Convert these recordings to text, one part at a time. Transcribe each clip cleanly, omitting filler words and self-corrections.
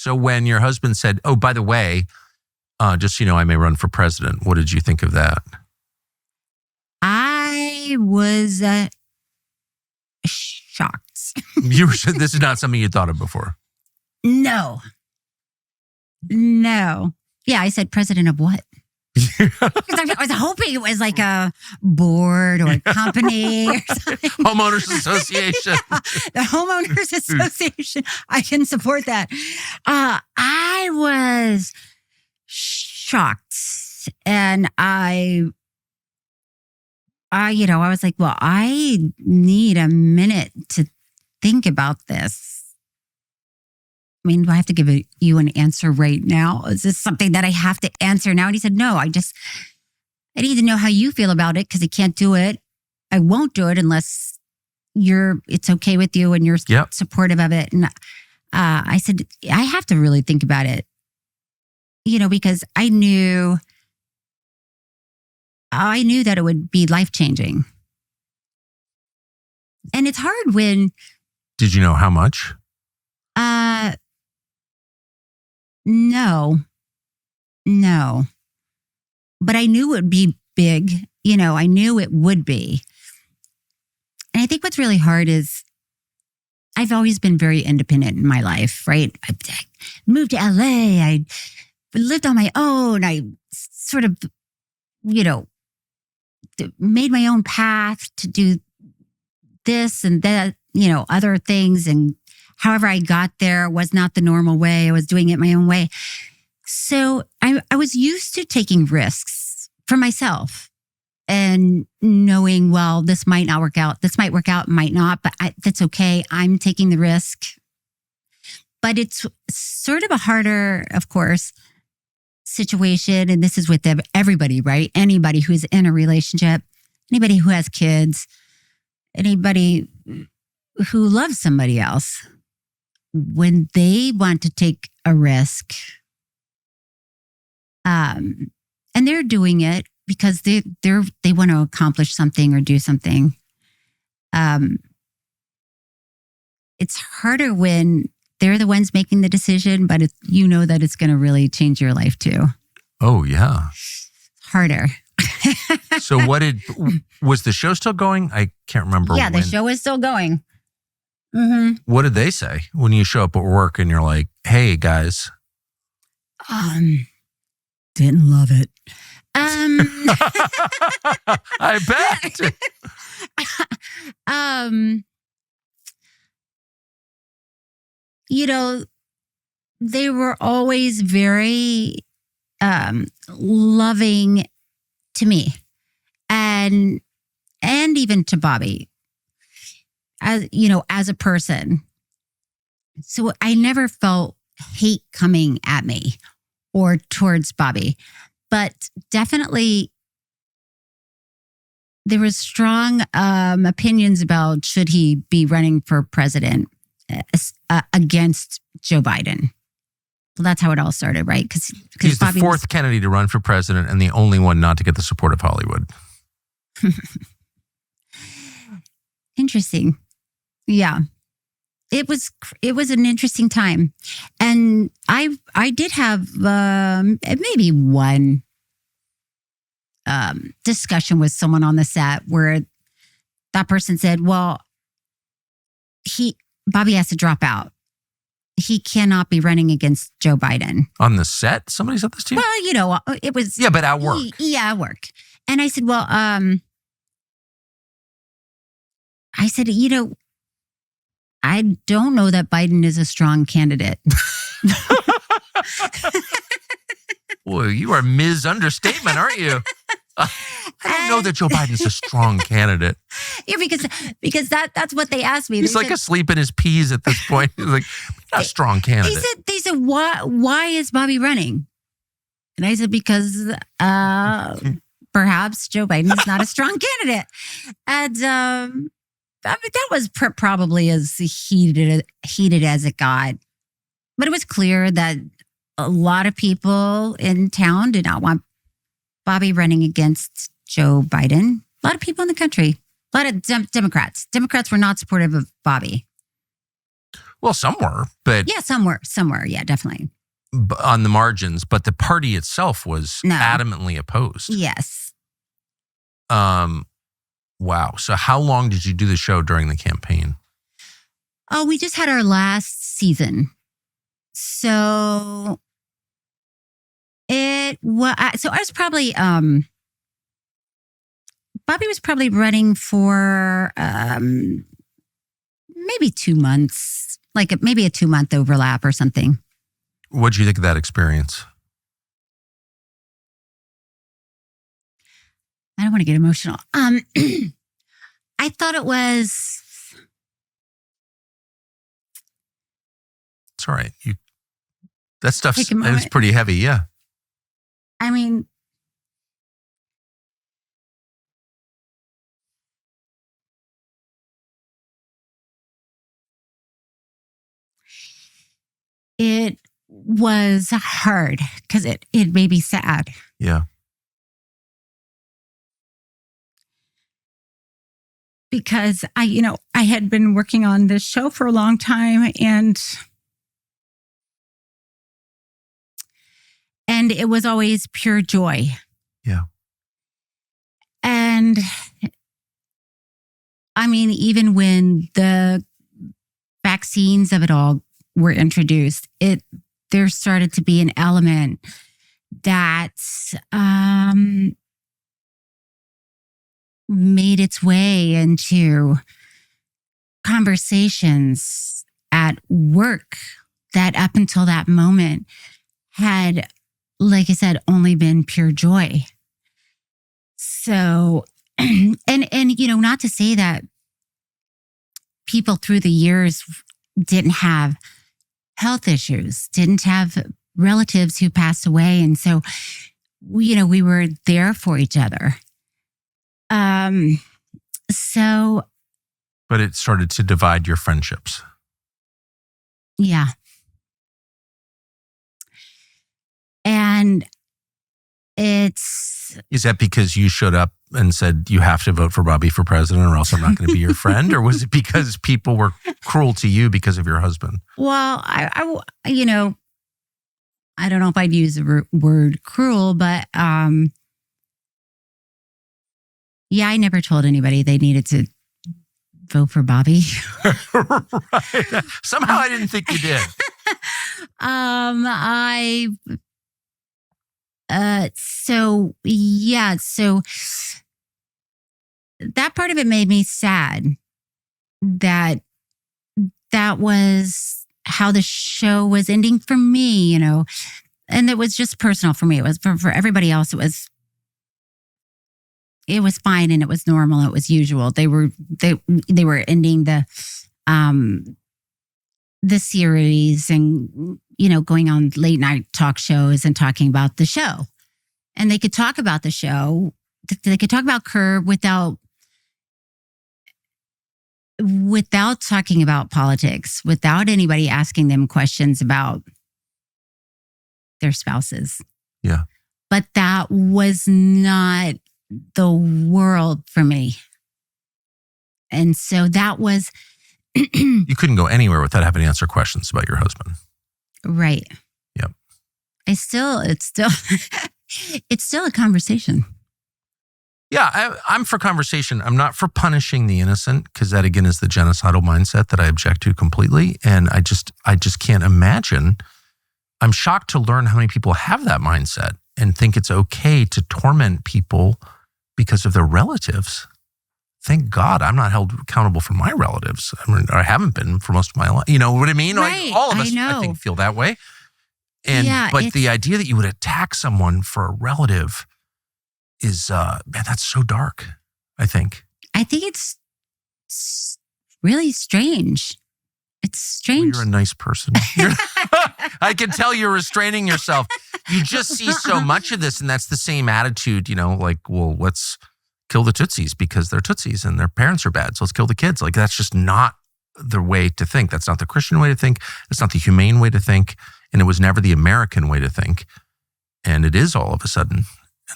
So when your husband said, oh, by the way, just so you know, I may run for president, what did you think of that? I was shocked. This is not something you thought of before. No. Yeah, I said president of what? Because I was hoping it was like a board or a company or something. Homeowners Association. Yeah, the Homeowners Association. I can support that. I was shocked. And I was like, well, I need a minute to think about this. I mean, do I have to give you an answer right now? Is this something that I have to answer now? And he said, no, I need to know how you feel about it because I can't do it. I won't do it unless it's okay with you and you're supportive of it. And I said, I have to really think about it, because I knew that it would be life-changing. And it's hard when... Did you know how much? No. But I knew it would be big. I knew it would be. And I think what's really hard is I've always been very independent in my life, right? I moved to LA. I lived on my own. I sort of, made my own path to do this and that, other things. And however I got there was not the normal way. I was doing it my own way. So I was used to taking risks for myself and knowing, well, this might not work out. This might work out, might not, but that's okay. I'm taking the risk. But it's sort of a harder, of course, situation. And this is with everybody, right? Anybody who's in a relationship, anybody who has kids, anybody who loves somebody else. When they want to take a risk, and they're doing it because they want to accomplish something or do something. It's harder when they're the ones making the decision, but that it's going to really change your life too. Oh yeah, harder. So was the show still going? I can't remember. Yeah, the show is still going. Mm-hmm. What did they say when you show up at work and you're like, hey, guys? Didn't love it. I bet. They were always very loving to me and even to Bobby. As a person. So I never felt hate coming at me or towards Bobby, but definitely there was strong opinions about should he be running for president against Joe Biden. Well, that's how it all started, right? Because he's Bobby the fourth Kennedy to run for president and the only one not to get the support of Hollywood. Interesting. Yeah. It was an interesting time. And I did have maybe one discussion with someone on the set where that person said, well, Bobby has to drop out. He cannot be running against Joe Biden. On the set? Somebody said this to you? Well, it was... Yeah, but at work. Yeah, at work. And I said, well, I don't know that Biden is a strong candidate. Well, you are Ms. Understatement, aren't you? I don't know that Joe Biden's a strong candidate. Yeah, because that's what they asked me. He's like asleep in his peas at this point. He's like, not a strong candidate. They said, why is Bobby running? And I said, because perhaps Joe Biden is not a strong candidate. And that was probably as heated as it got. But it was clear that a lot of people in town did not want Bobby running against Joe Biden. A lot of people in the country, a lot of Democrats. Democrats were not supportive of Bobby. Well, some were, but Yeah, somewhere. Yeah, definitely. on the margins. But the party itself was No. adamantly opposed. Yes. Wow. So how long did you do the show during the campaign? Oh, we just had our last season. So I was probably, Bobby was probably running for maybe 2 months, maybe a 2-month overlap or something. What did you think of that experience? I don't want to get emotional. I thought it was. It's all right. That stuff Take a moment. is pretty heavy. Yeah. I mean, it was hard because it made me sad. Yeah. Because I had been working on this show for a long time and it was always pure joy. Yeah. And I mean, even when the vaccines of it all were introduced, there started to be an element that made its way into conversations at work that up until that moment had, like I said, only been pure joy. So, and not to say that people through the years didn't have health issues, didn't have relatives who passed away. And so, we were there for each other. But it started to divide your friendships. Yeah. And is that because you showed up and said you have to vote for Bobby for president or else I'm not going to be your friend? Or was it because people were cruel to you because of your husband? Well, I don't know if I'd use the word cruel, but yeah, I never told anybody they needed to vote for Bobby. Right. Somehow I didn't think you did. So that part of it made me sad that was how the show was ending for me, and it was just personal for me. It was for everybody else. It was fine and it was normal. It was usual. They were ending the series and, going on late night talk shows and talking about the show. And they could talk about the show. They could talk about Curb without talking about politics, without anybody asking them questions about their spouses. Yeah. But that was not the world for me. And so that was... You couldn't go anywhere without having to answer questions about your husband. Right. Yep. It's still it's still a conversation. Yeah, I'm for conversation. I'm not for punishing the innocent, because that again is the genocidal mindset that I object to completely. And I just can't imagine. I'm shocked to learn how many people have that mindset and think it's okay to torment people because of their relatives. Thank God I'm not held accountable for my relatives. I haven't been for most of my life. You know what I mean? Right. Like, all of us, I think, feel that way. But the idea that you would attack someone for a relative is, man, that's so dark, I think. I think it's really strange. It's strange. Well, you're a nice person. I can tell you're restraining yourself. You just see so much of this, and that's the same attitude, like, well, let's kill the Tootsies because they're Tootsies and their parents are bad, so let's kill the kids. Like, that's just not the way to think. That's not the Christian way to think. It's not the humane way to think. And it was never the American way to think. And it is all of a sudden.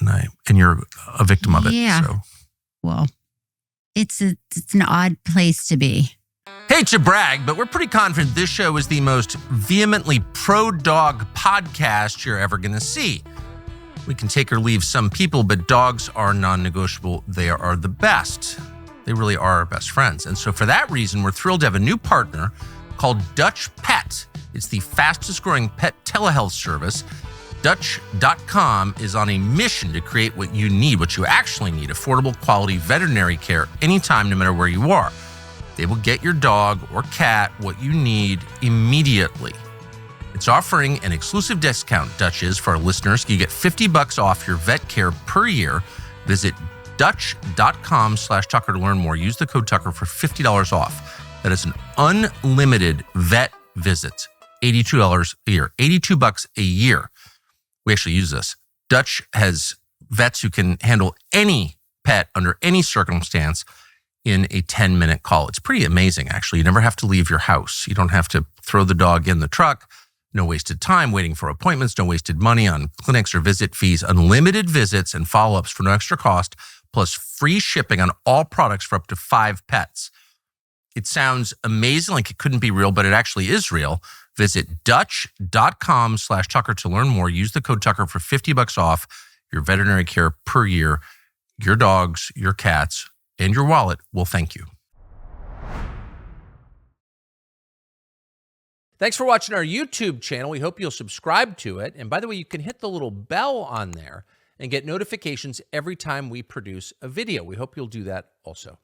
And you're a victim of it. Yeah. So. Well, it's an odd place to be. Hate to brag, but we're pretty confident this show is the most vehemently pro-dog podcast you're ever going to see. We can take or leave some people, but dogs are non-negotiable. They are the best. They really are our best friends. And so for that reason, we're thrilled to have a new partner called Dutch Pet. It's the fastest growing pet telehealth service. Dutch.com is on a mission to create what you need, what you actually need, affordable quality veterinary care anytime, no matter where you are. They will get your dog or cat what you need immediately. It's offering an exclusive discount, Dutch is, for our listeners. You get $50 off your vet care per year. Visit Dutch.com/Tucker to learn more. Use the code Tucker for $50 off. That is an unlimited vet visit. $82 a year, $82 a year. We actually use this. Dutch has vets who can handle any pet under any circumstance in a 10-minute call. It's pretty amazing, actually. You never have to leave your house. You don't have to throw the dog in the truck. No wasted time waiting for appointments, no wasted money on clinics or visit fees, unlimited visits and follow-ups for no extra cost, plus free shipping on all products for up to 5 pets. It sounds amazing, like it couldn't be real, but it actually is real. Visit Dutch.com/Tucker to learn more. Use the code Tucker for $50 off your veterinary care per year. Your dogs, your cats, and your wallet will thank you. Thanks for watching our YouTube channel. We hope you'll subscribe to it. And by the way, you can hit the little bell on there and get notifications every time we produce a video. We hope you'll do that also.